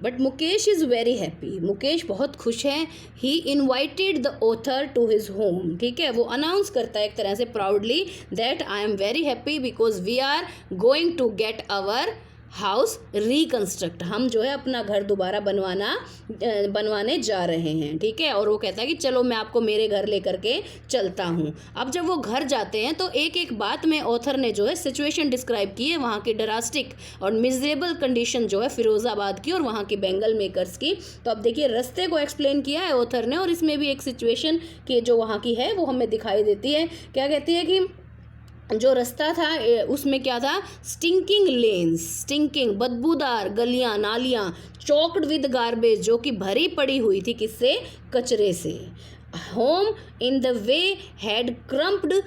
But Mukesh is very happy, Mukesh बहुत खुश है। He invited the author to his home, ठीक है, वो अनाउंस करता है एक तरह से proudly that I am very happy because we are going to get our house reconstruct, हम जो है अपना घर दोबारा बनवाने जा रहे हैं, ठीक है। और वो कहता है कि चलो मैं आपको मेरे घर लेकर के चलता हूँ। अब जब वो घर जाते हैं तो एक एक बात में ऑथर ने जो है सिचुएशन डिस्क्राइब की है वहाँ की ड्रास्टिक और मिजरेबल कंडीशन जो है फिरोज़ाबाद की और वहाँ के बेंगल मेकर्स की। तो अब देखिए रास्ते को एक्सप्लेन किया है ऑथर ने, और इसमें भी एक सिचुएशन की जो वहाँ की है वो हमें दिखाई देती है। क्या कहती है कि जो रास्ता था उसमें क्या था, स्टिंकिंग लेन्स, स्टिंकिंग बदबूदार गलियां नालियां, चॉक्ड विद गार्बेज जो कि भरी पड़ी हुई थी किससे, कचरे से। Home in the way had crumbled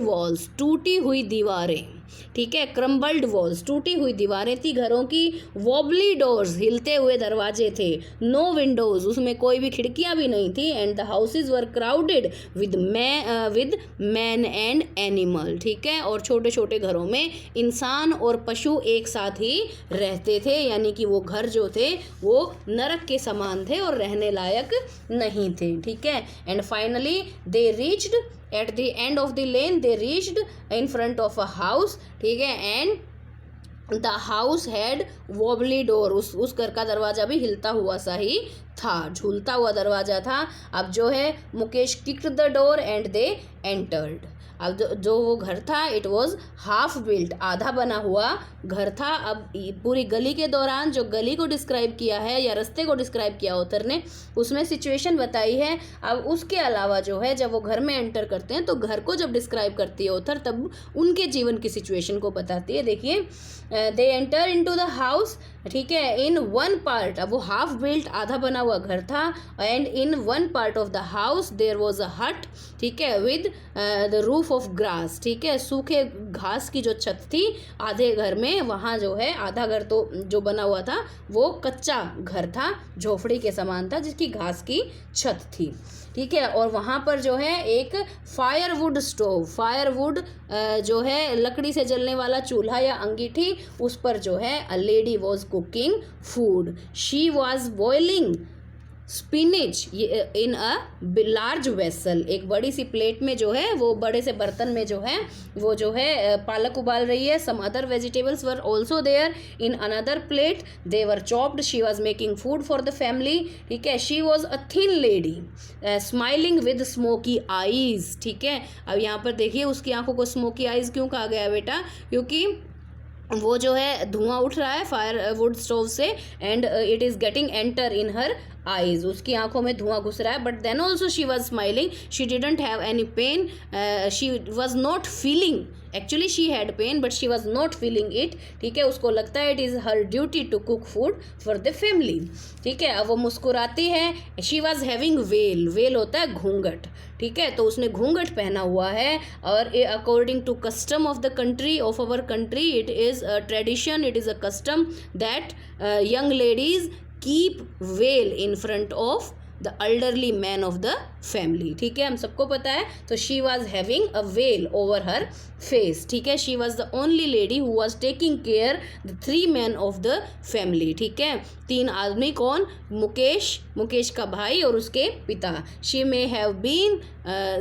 walls, टूटी हुई दीवारें, ठीक है, क्रम्बल्ड वॉल्स, टूटी हुई दीवारें थी घरों की। वॉबली डोर्स, हिलते हुए दरवाजे थे। नो विंडोज, उसमें कोई भी खिड़कियां भी नहीं थी। And the houses were crowded with man and animal, ठीक है, और छोटे छोटे घरों में इंसान और पशु एक साथ ही रहते थे, यानी कि वो घर जो थे वो नरक के समान थे और रहने लायक नहीं थे, ठीक है। And finally they reached at the end of the lane, they reached in front of a house, ठीक है, and the house had wobbly door, उस घर का दरवाजा भी हिलता हुआ सा ही था, झूलता हुआ दरवाजा था। अब जो है Mukesh kicked the door and they entered. अब जो वो घर था इट वॉज हाफ बिल्ट, आधा बना हुआ घर था। अब पूरी गली के दौरान जो गली को डिस्क्राइब किया है या रास्ते को डिस्क्राइब किया ऑथर ने, उसमें सिचुएशन बताई है। अब उसके अलावा जो है जब वो घर में एंटर करते हैं तो घर को जब डिस्क्राइब करती है ऑथर तब उनके जीवन की सिचुएशन को बताती है। देखिए, they enter into the house, ठीक है, इन वन पार्ट, अब वो हाफ बिल्ट आधा बना हुआ घर था, and in one part of the house there was a hut, ठीक है, with the roof of grass, ठीक है, सूखे घास की जो छत थी आधे घर में, वहाँ जो है आधा घर तो जो बना हुआ था वो कच्चा घर था, झोपड़ी के समान था जिसकी घास की छत थी, ठीक है। और वहाँ पर जो है एक फायरवुड स्टोव, फायरवुड जो है लकड़ी से जलने वाला चूल्हा या अंगीठी, उस पर जो है a lady was cooking food, she was boiling spinach in a large vessel, एक बड़ी सी प्लेट में जो है वो बड़े से बर्तन में जो है वो जो है पालक उबाल रही है। Some other vegetables were also there in another plate, they were chopped, she was making food for the family, ठीक है। She was a thin lady smiling with smoky eyes, ठीक है। अब यहाँ पर देखिए उसकी आंखों को स्मोकी आईज क्यों कहा गया बेटा, क्योंकि वो जो है धुआं उठ रहा है फायर वुड स्टोव से and it is getting enter in her eyes, उसकी आंखों में धुआं घुस रहा है। But then also she was smiling, she didn't have any pain, she was not feeling, actually she had pain but she was not feeling it, ठीक है। उसको लगता है it is her duty to cook food for the family, ठीक है। अब वो मुस्कुराती है। She was having well, well होता है घूंघट, ठीक है, तो उसने घूंघट पहना हुआ है। और according to custom of the country, of our country, it is a tradition, it is a custom that young ladies keep veil in front of the elderly man of the family, ठीक है, हम सबको पता है। तो she was having a veil over her face, ठीक है। She was the only lady who was taking care the three man of the family, ठीक है। तीन आदमी कौन, मुकेश, मुकेश का भाई और उसके पिता। She may have been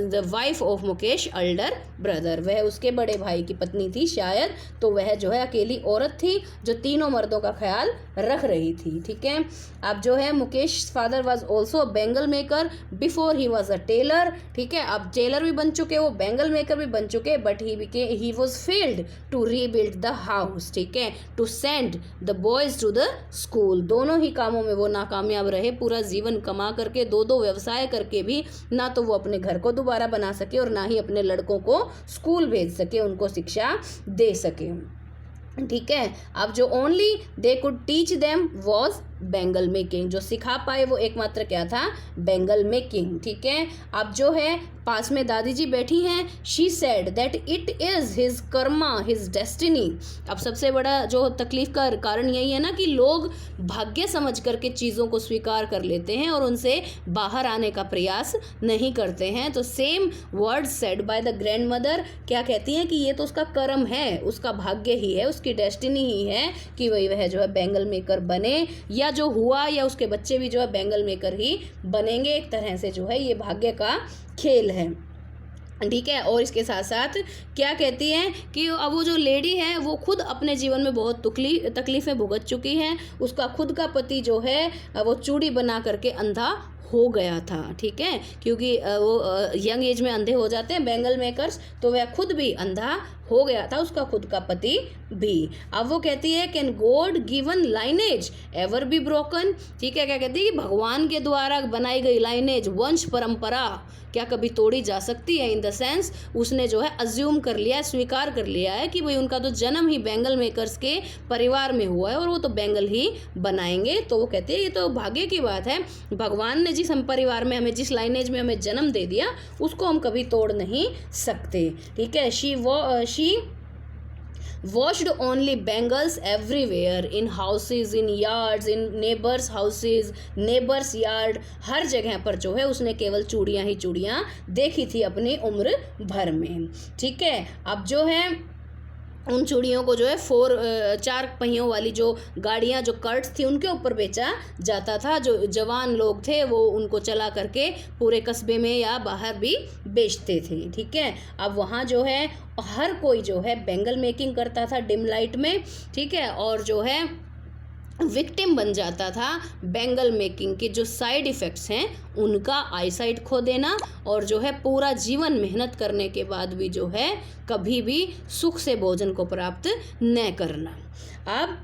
the wife of Mukesh elder brother, वह उसके बड़े भाई की पत्नी थी शायद, तो वह जो है अकेली औरत थी जो तीनों मर्दों का ख्याल रख रही थी, ठीक है। अब जो है Mukesh father was also Bengal maker before he was a tailor, ठीक है। अब टेलर भी बन चुके, वो बेंगल मेकर भी बन चुके, but he was failed to rebuild the house, ठीक है, to send the boys to the school. दोनों ही कामों में वो नाकामयाब रहे, पूरा जीवन कमा करके दो दो व्यवसाय करके भी ना तो वो अपने घर को दोबारा बना सके और ना ही अपने लड़कों को स्कूल भेज सके, उनको शिक्षा दे सके, ठीक है। अब जो only they could teach them was bangle making. जो सिखा पाए वो एकमात्र क्या था, बैंगल मेकिंग। ठीक है, अब जो है पास में दादी जी बैठी हैं, she said that it is his Karma his destiny. अब सबसे बड़ा जो तकलीफ का कारण यही है ना कि लोग भाग्य समझ करके चीज़ों को स्वीकार कर लेते हैं और उनसे बाहर आने का प्रयास नहीं करते हैं। तो same word said by the grand mother, क्या कहती हैं कि ये तो उसका कर्म है, उसका भाग्य ही है, उसकी डेस्टिनी ही है कि वह जो है बैंगल मेकर बने, या जो हुआ या उसके बच्चे भी जो है बैंगल मेकर ही बनेंगे। एक तरह से जो है ये भाग्य का खेल है। ठीक है, और इसके साथ साथ क्या कहती हैं कि अब वो जो लेडी है वो खुद अपने जीवन में बहुत तकलीफ़ें भुगत चुकी हैं। उसका खुद का पति जो है वो चूड़ी बना करके अंधा हो गया था। ठीक है, क्योंकि वो यंग एज में अंधे हो जाते हैं बैंगल मेकर्स, तो वह खुद भी अंधा हो गया था, उसका खुद का पति भी। अब वो कहती है can God given lineage ever be broken. ठीक है, क्या कहती है कि भगवान के द्वारा बनाई गई लाइनेज, वंश परंपरा क्या कभी तोड़ी जा सकती है। इन द सेंस उसने जो है अज्यूम कर लिया, स्वीकार कर लिया है कि भाई उनका तो जन्म ही बैंगल मेकर्स के परिवार में हुआ है और वो तो बैंगल ही बनाएंगे। तो वो कहते हैं ये तो भाग्य की बात है, भगवान ने जिस हम परिवार में हमें, जिस लाइनेज में हमें जन्म दे दिया उसको हम कभी तोड़ नहीं सकते। ठीक है, she watched only bangles everywhere, in houses, in yards, in neighbors houses, neighbors yard, हर जगह पर जो है उसने केवल चूड़ियाँ ही चूड़ियाँ देखी थी अपनी उम्र भर में। ठीक है, अब जो है उन चूड़ियों को जो है 4 पहियों वाली जो गाड़ियाँ, जो कर्ट्स थी, उनके ऊपर बेचा जाता था। जो जवान लोग थे वो उनको चला करके पूरे कस्बे में या बाहर भी बेचते थे। ठीक है, अब वहाँ जो है हर कोई जो है बैंगल मेकिंग करता था डिम लाइट में। ठीक है, और जो है विक्टिम बन जाता था बैंगल मेकिंग के जो साइड इफ़ेक्ट्स हैं उनका, आईसाइट खो देना और जो है पूरा जीवन मेहनत करने के बाद भी जो है कभी भी सुख से भोजन को प्राप्त न करना। अब